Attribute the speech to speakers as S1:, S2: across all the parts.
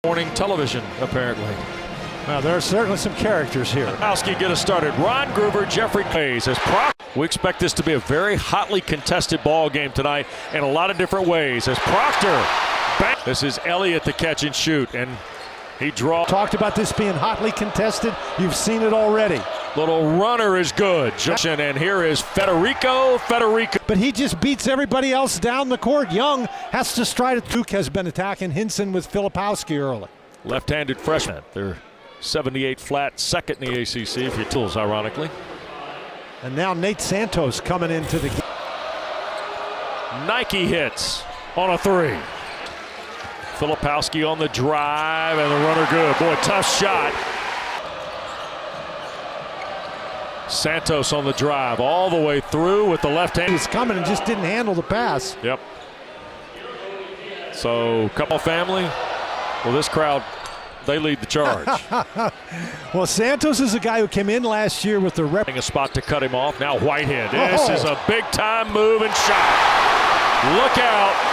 S1: Morning television, apparently.
S2: Now, there are certainly some characters here.
S1: Pittsburgh get us started. Ron Groover, Jeffrey Hayes as Proctor. We expect this to be a very hotly contested ball game tonight in a lot of different ways. As Proctor, this is Elliott to catch and shoot, and he draws.
S2: Talked about this being hotly contested. You've seen it already.
S1: Little runner is good. And here is Federico.
S2: But he just beats everybody else down the court. Young has to stride it. Duke has been attacking Hinson with Filipowski early.
S1: Left-handed freshman. They're 78 flat, second in the ACC if you tools, ironically.
S2: And now Nate Santos coming into the game.
S1: Nike hits on a three. Filipowski on the drive, and the runner good. Boy, tough shot. Santos on the drive all the way through with the left hand.
S2: He's coming and just didn't handle the pass.
S1: Yep. So, couple family. Well, this crowd, they lead the charge.
S2: Well, Santos is a guy who came in last year with the rep.
S1: A spot to cut him off. Now Whitehead. This is a big-time move and shot. Look out.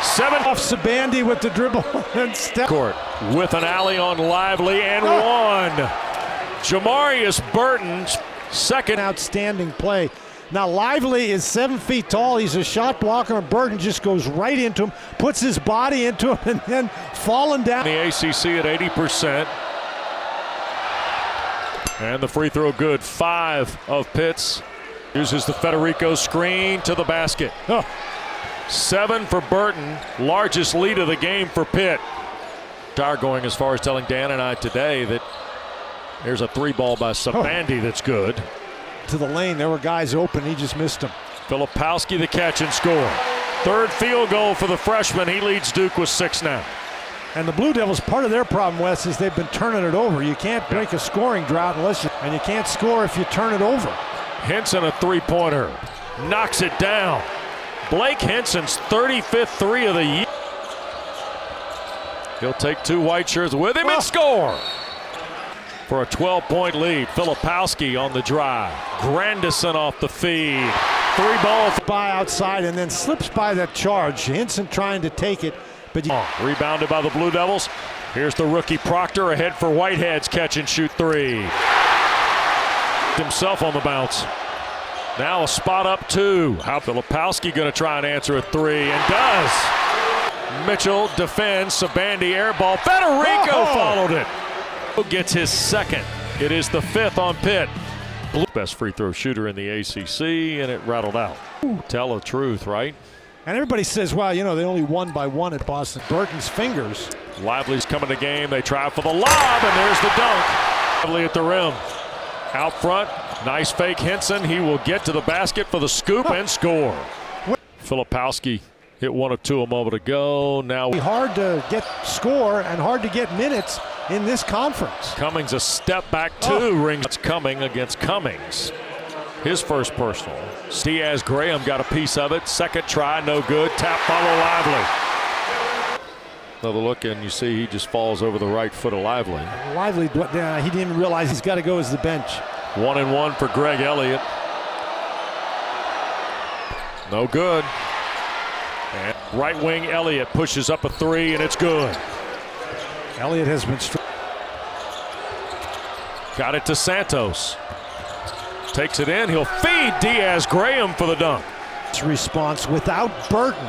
S1: 7
S2: off Sabandi with the dribble and step.
S1: Court with an alley on Lively and one. Jamarius Burton's second.
S2: Outstanding play. Now Lively is 7 feet tall. He's a shot blocker, and Burton just goes right into him, puts his body into him, and then falling down.
S1: The ACC at 80%. And the free throw good. 5 of Pitts. Uses the Federico screen to the basket. 7 for Burton. Largest lead of the game for Pitt. Dar going as far as telling Dan and I today that there's a 3-ball by Sabandi that's good.
S2: To the lane, there were guys open, he just missed them.
S1: Filipowski the catch and score. 3rd field goal for the freshman. He leads Duke with 6 now.
S2: And the Blue Devils, part of their problem, Wes, is they've been turning it over. You can't break a scoring drought unless you, and you can't score if you turn it over.
S1: Hinson a 3-pointer. Knocks it down. Blake Hinson's 35th 3 of the year. He'll take 2 white shirts with him and score. For a 12-point lead. Filipowski on the drive. Grandison off the feed. 3 balls
S2: by outside and then slips by that charge. Hinson trying to take it, but
S1: rebounded by the Blue Devils. Here's the rookie Proctor ahead for Whitehead's catch and shoot 3. Himself on the bounce. Now a spot up 2. How Filipowski going to try and answer a 3 and does. Mitchell defends. Sabandi air ball. Federico followed it. Gets his second. It is the 5th on Pitt. Best free throw shooter in the ACC, and it rattled out. Tell the truth, right?
S2: And everybody says, well, you know, they only won by 1 at Boston. Burton's fingers.
S1: Lively's coming to game. They try for the lob, and there's the dunk. Lively at the rim. Out front, nice fake Hinson. He will get to the basket for the scoop and score. Filipowski hit 1 of 2 a moment ago. Now
S2: hard to get score and hard to get minutes in this conference.
S1: Cummings a step back 2. Rings. It's Cummings against Cummings. His first personal. Diaz Graham got a piece of it. Second try, no good. Tap follow Lively. Another look, and you see he just falls over the right foot of Lively.
S2: Lively, he didn't realize he's got to go as the bench.
S1: 1-and-1 for Greg Elliott. No good. And right wing Elliott pushes up a 3, and it's good.
S2: Elliott has been
S1: got it to Santos. Takes it in. He'll feed Diaz Graham for the dunk.
S2: Response without Burton.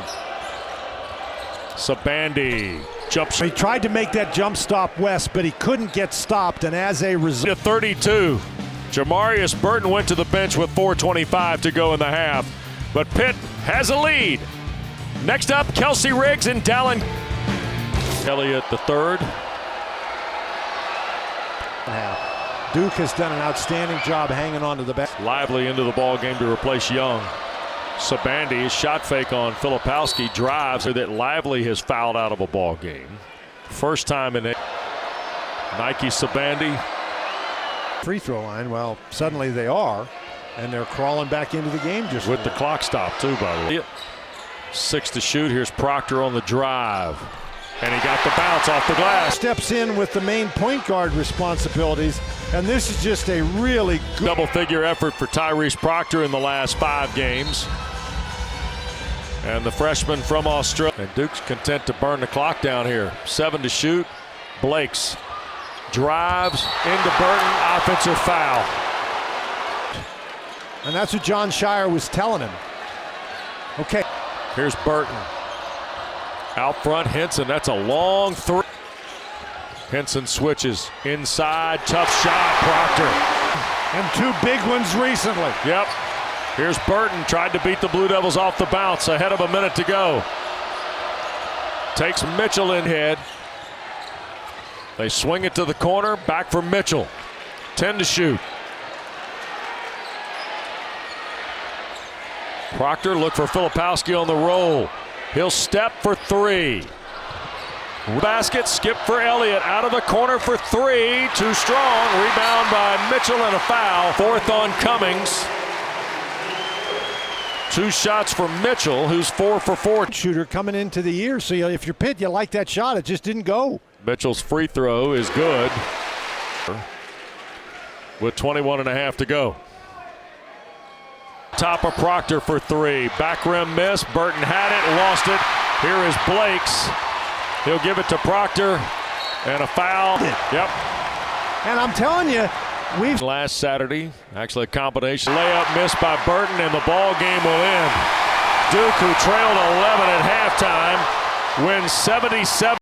S1: Sabandi jumps.
S2: He tried to make that jump stop, West, but he couldn't get stopped, and as a result.
S1: 32. Jamarius Burton went to the bench with 4:25 to go in the half, but Pitt has a lead. Next up, Kelsey Riggs and Dallin. Elliott the 3rd.
S2: Duke has done an outstanding job hanging on to the back.
S1: Lively into the ball game to replace Young. Sabandi shot fake on Filipowski, drives that Lively has fouled out of a ball game. First time in Nike Sabandi.
S2: Free throw line. Well, suddenly they are, and they're crawling back into the game just
S1: with the clock stop too, by the way. 6 to shoot. Here's Proctor on the drive. And he got the bounce off the glass.
S2: Steps in with the main point guard responsibilities, and this is just a really good
S1: double-figure effort for Tyrese Proctor in the last 5 games. And the freshman from Australia. And Duke's content to burn the clock down here. 7 to shoot. Blakes drives into Burton. Offensive foul.
S2: And that's what John Shire was telling him. Okay.
S1: Here's Burton. Out front, Henson. That's a long three. Henson switches inside. Tough shot, Proctor.
S2: And 2 big ones recently.
S1: Yep. Here's Burton. Tried to beat the Blue Devils off the bounce. Ahead of a minute to go. Takes Mitchell in head. They swing it to the corner. Back for Mitchell. 10 to shoot. Proctor look for Filipowski on the roll. He'll step for 3. Basket, skip for Elliott. Out of the corner for 3. Too strong. Rebound by Mitchell and a foul. 4th on Cummings. 2 shots for Mitchell, who's 4 for 4.
S2: Shooter coming into the year, so if you're Pitt, you like that shot. It just didn't go.
S1: Mitchell's free throw is good. With 21.5 to go. Top of Proctor for 3. Back rim miss. Burton had it, lost it. Here is Blakes. He'll give it to Proctor. And a foul. Yep.
S2: And I'm telling you,
S1: last Saturday, actually a combination layup missed by Burton, and the ball game will end. Duke, who trailed 11 at halftime, wins 77.